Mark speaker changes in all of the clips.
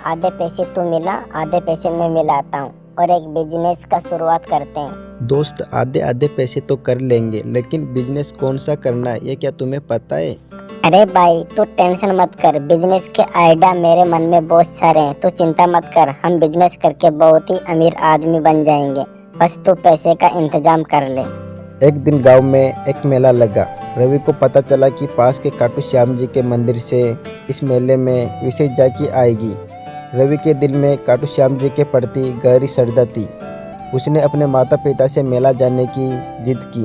Speaker 1: आधे पैसे तू मिला, आधे पैसे मैं मिलाता हूँ और एक बिजनेस का शुरुआत करते हैं।
Speaker 2: दोस्त, आधे आधे पैसे तो कर लेंगे, लेकिन बिजनेस कौन सा करना है ये क्या तुम्हें पता है?
Speaker 1: अरे भाई तू टेंशन मत कर, बिजनेस के आइडिया मेरे मन में बहुत सारे हैं, तू चिंता मत कर। हम बिजनेस करके बहुत ही अमीर आदमी बन जाएंगे, बस तू पैसे का इंतजाम कर ले।
Speaker 2: एक दिन गांव में एक मेला लगा। रवि को पता चला कि पास के खाटू श्याम जी के मंदिर से इस मेले में विशेष झांकी आएगी। रवि के दिल में खाटू श्याम जी के प्रति गहरी श्रद्धा थी। उसने अपने माता पिता से मेला जाने की जिद की,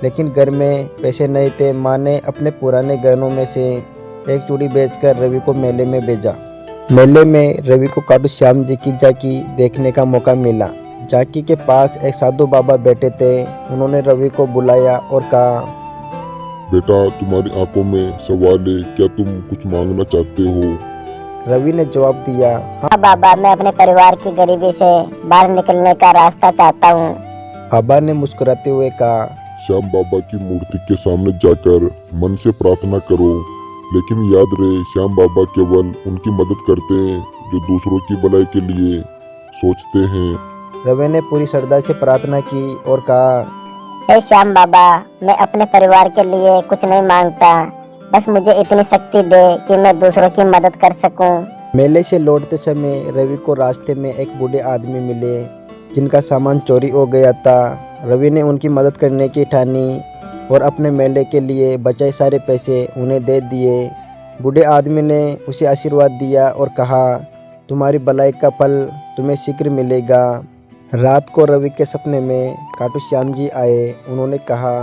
Speaker 2: लेकिन घर में पैसे नहीं थे। माँ ने अपने पुराने गहनों में से एक चूड़ी बेचकर रवि को मेले में भेजा। मेले में रवि को खाटू श्याम जी की झांकी देखने का मौका मिला। झांकी के पास एक साधु बाबा बैठे थे। उन्होंने रवि को बुलाया और कहा,
Speaker 3: बेटा, तुम्हारी आंखों में सवाल है, क्या तुम कुछ मांगना चाहते हो?
Speaker 2: रवि ने जवाब दिया,
Speaker 1: हाँ बाबा, मैं अपने परिवार की गरीबी से बाहर निकलने का रास्ता चाहता हूँ।
Speaker 2: बाबा ने मुस्कुराते हुए कहा,
Speaker 3: श्याम बाबा की मूर्ति के सामने जाकर मन से प्रार्थना करो, लेकिन याद रहे श्याम बाबा केवल उनकी मदद करते हैं जो दूसरों की भलाई के लिए सोचते हैं।
Speaker 2: रवि ने पूरी श्रद्धा से प्रार्थना की और कहा,
Speaker 1: हे श्याम बाबा, मैं अपने परिवार के लिए कुछ नहीं मांगता, बस मुझे इतनी शक्ति दे कि मैं दूसरों की मदद कर सकूं।
Speaker 2: मेले से लौटते समय रवि को रास्ते में एक बूढ़े आदमी मिले जिनका सामान चोरी हो गया था। रवि ने उनकी मदद करने की ठानी और अपने मेले के लिए बचाए सारे पैसे उन्हें दे दिए। बूढ़े आदमी ने उसे आशीर्वाद दिया और कहा, तुम्हारी भलाई का फल तुम्हें शीघ्र मिलेगा। रात को रवि के सपने में खाटू श्याम जी आए। उन्होंने कहा,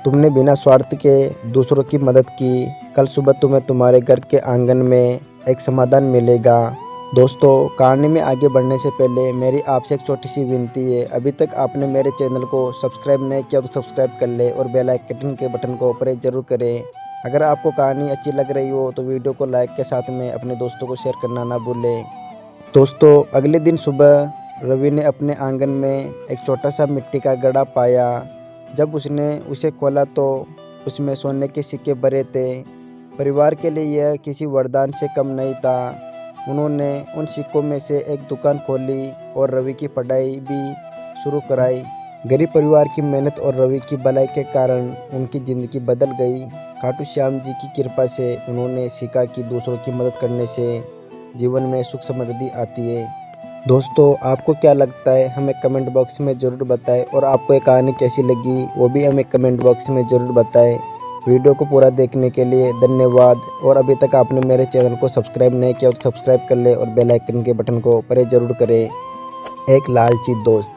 Speaker 2: तुमने बिना स्वार्थ के दूसरों की मदद की, कल सुबह तुम्हें तुम्हारे घर के आंगन में एक समाधान मिलेगा। दोस्तों, कहानी में आगे बढ़ने से पहले मेरी आपसे एक छोटी सी विनती है। अभी तक आपने मेरे चैनल को सब्सक्राइब नहीं किया तो सब्सक्राइब कर ले और बेल आइकन के बटन को प्रेस जरूर करें। अगर आपको कहानी अच्छी लग रही हो तो वीडियो को लाइक के साथ में अपने दोस्तों को शेयर करना ना भूलें। दोस्तों, अगले दिन सुबह रवि ने अपने आंगन में एक छोटा सा मिट्टी का घड़ा पाया। जब उसने उसे खोला तो उसमें सोने के सिक्के भरे थे। परिवार के लिए यह किसी वरदान से कम नहीं था। उन्होंने उन सिक्कों में से एक दुकान खोली और रवि की पढ़ाई भी शुरू कराई। गरीब परिवार की मेहनत और रवि की भलाई के कारण उनकी ज़िंदगी बदल गई। खाटू श्याम जी की कृपा से उन्होंने सीखा कि दूसरों की मदद करने से जीवन में सुख समृद्धि आती है। दोस्तों, आपको क्या लगता है हमें कमेंट बॉक्स में ज़रूर बताएं और आपको ये कहानी कैसी लगी वो भी हमें कमेंट बॉक्स में ज़रूर बताएं। वीडियो को पूरा देखने के लिए धन्यवाद। और अभी तक आपने मेरे चैनल को सब्सक्राइब नहीं किया तो सब्सक्राइब कर ले और बेल आइकन के बटन को प्रेस जरूर करें। एक लालची दोस्त।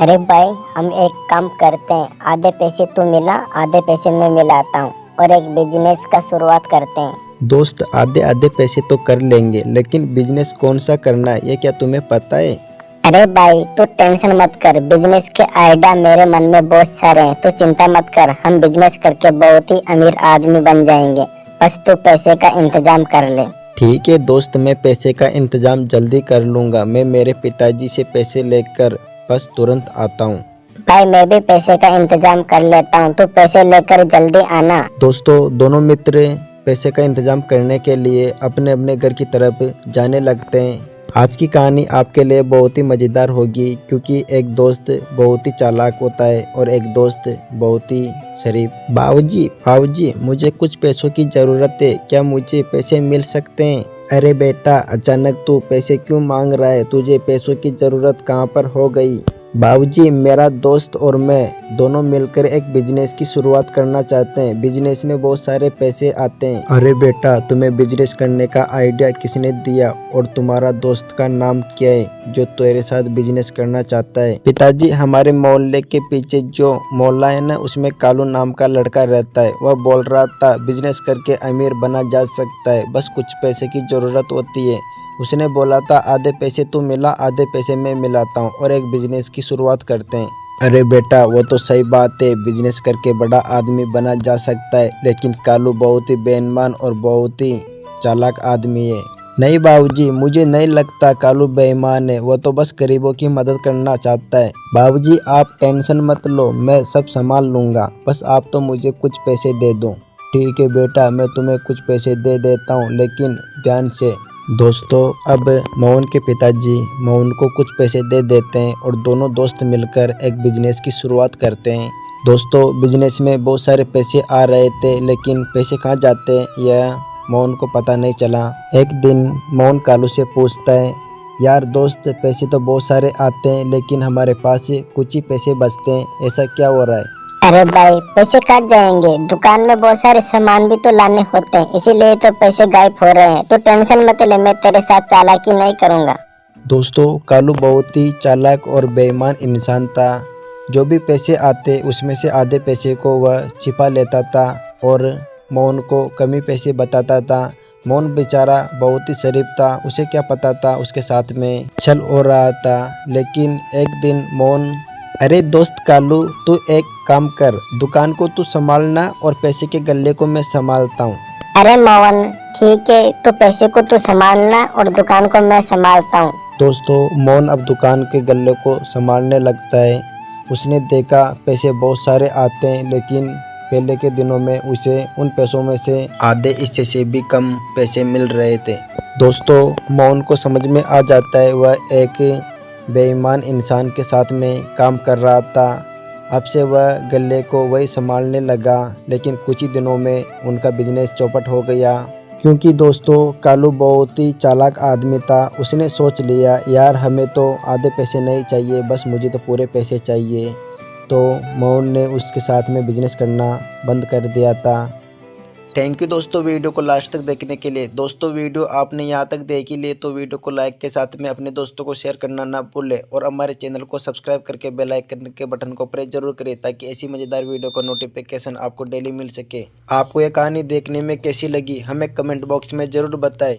Speaker 1: अरे भाई, हम एक काम करते हैं, आधे पैसे तू मिला, आधे पैसे मैं मिलाता हूँ और एक बिजनेस का शुरुआत करते हैं।
Speaker 2: दोस्त, आधे आधे पैसे तो कर लेंगे, लेकिन बिजनेस कौन सा करना है ये क्या तुम्हें पता है?
Speaker 1: अरे भाई तू टेंशन मत कर, बिजनेस के आइडिया मेरे मन में बहुत सारे हैं, तू चिंता मत कर। हम बिजनेस करके बहुत ही अमीर आदमी बन जाएंगे, बस तू पैसे का इंतजाम कर ले।
Speaker 2: ठीक है दोस्त, मैं पैसे का इंतजाम जल्दी कर लूँगा। मैं मेरे पिताजी से पैसे लेकर बस तुरंत आता हूँ।
Speaker 1: भाई मैं भी पैसे का इंतजाम कर लेता हूँ, तू पैसे लेकर जल्दी आना।
Speaker 2: दोस्तों, दोनों मित्र पैसे का इंतजाम करने के लिए अपने अपने घर की तरफ जाने लगते हैं। आज की कहानी आपके लिए बहुत ही मज़ेदार होगी, क्योंकि एक दोस्त बहुत ही चालाक होता है और एक दोस्त बहुत ही शरीफ। बाबूजी, मुझे कुछ पैसों की ज़रूरत है, क्या मुझे पैसे मिल सकते हैं? अरे बेटा, अचानक तू पैसे क्यों मांग रहा है? तुझे पैसों की ज़रूरत कहाँ पर हो गई? बाबूजी, मेरा दोस्त और मैं दोनों मिलकर एक बिजनेस की शुरुआत करना चाहते हैं। बिजनेस में बहुत सारे पैसे आते हैं। अरे बेटा, तुम्हें बिजनेस करने का आइडिया किसने दिया और तुम्हारा दोस्त का नाम क्या है जो तेरे साथ बिजनेस करना चाहता है? पिताजी, हमारे मोहल्ले के पीछे जो मोहल्ला है ना, उसमें कालू नाम का लड़का रहता है। वह बोल रहा था बिजनेस करके अमीर बना जा सकता है, बस कुछ पैसे की ज़रूरत होती है। उसने बोला था आधे पैसे तू मिला, आधे पैसे मैं मिलाता हूँ और एक बिजनेस की शुरुआत करते हैं। अरे बेटा, वो तो सही बात है, बिजनेस करके बड़ा आदमी बना जा सकता है, लेकिन कालू बहुत ही बेईमान और बहुत ही चालाक आदमी है। नहीं बाबूजी, मुझे नहीं लगता कालू बेईमान है, वो तो बस गरीबों की मदद करना चाहता है। बाबूजी, आप टेंशन मत लो, मैं सब संभाल लूँगा, बस आप तो मुझे कुछ पैसे दे दो। ठीक है बेटा, मैं तुम्हें कुछ पैसे दे देता हूँ, लेकिन ध्यान से दोस्तों अब मोहन के पिताजी मोहन को कुछ पैसे दे देते हैं और दोनों दोस्त मिलकर एक बिजनेस की शुरुआत करते हैं। दोस्तों बिजनेस में बहुत सारे पैसे आ रहे थे, लेकिन पैसे कहाँ जाते हैं यह मोहन को पता नहीं चला। एक दिन मोहन कालू से पूछता है, यार दोस्त पैसे तो बहुत सारे आते हैं लेकिन हमारे पास कुछ ही पैसे बचते हैं, ऐसा क्या हो रहा है?
Speaker 1: अरे भाई पैसे कहाँ जाएंगे, दुकान में बहुत सारे सामान भी तो लाने होते हैं, इसीलिए तो पैसे गायब हो रहे हैं। तो टेंशन मत ले, मैं तेरे साथ चालाकी नहीं करूँगा।
Speaker 2: दोस्तों कालू बहुत ही चालाक और बेईमान इंसान था। जो भी पैसे आते उसमें से आधे पैसे को वह छिपा लेता था और मोहन को कमी पैसे बताता था। मोहन बेचारा बहुत ही शरीफ था, उसे क्या पता था उसके साथ में छल हो रहा था। लेकिन एक दिन मोहन, अरे दोस्त कालू तू एक काम कर, दुकान को तू संभालना और पैसे के गल्ले को मैं संभालता हूँ।
Speaker 1: अरे मोहन ठीक है, तो पैसे को तू संभालना और दुकान को मैं संभालता हूँ।
Speaker 2: दोस्तों मोहन अब दुकान के गल्ले को संभालने लगता है। उसने देखा पैसे बहुत सारे आते हैं, लेकिन पहले के दिनों में उसे उन पैसों में से आधे इससे से भी कम पैसे मिल रहे थे। दोस्तों मोहन को समझ में आ जाता है वह एक बेईमान इंसान के साथ में काम कर रहा था। अब से वह गल्ले को वही संभालने लगा, लेकिन कुछ ही दिनों में उनका बिजनेस चौपट हो गया। क्योंकि दोस्तों कालू बहुत ही चालाक आदमी था। उसने सोच लिया यार हमें तो आधे पैसे नहीं चाहिए, बस मुझे तो पूरे पैसे चाहिए। तो मोहन ने उसके साथ में बिजनेस करना बंद कर दिया था। थैंक यू दोस्तों वीडियो को लास्ट तक देखने के लिए। दोस्तों वीडियो आपने यहाँ तक देखी लिए तो वीडियो को लाइक के साथ में अपने दोस्तों को शेयर करना ना भूलें और हमारे चैनल को सब्सक्राइब करके बेल आइकन के बटन को प्रेस जरूर करें, ताकि ऐसी मज़ेदार वीडियो का नोटिफिकेशन आपको डेली मिल सके। आपको ये कहानी देखने में कैसी लगी हमें कमेंट बॉक्स में ज़रूर बताएं।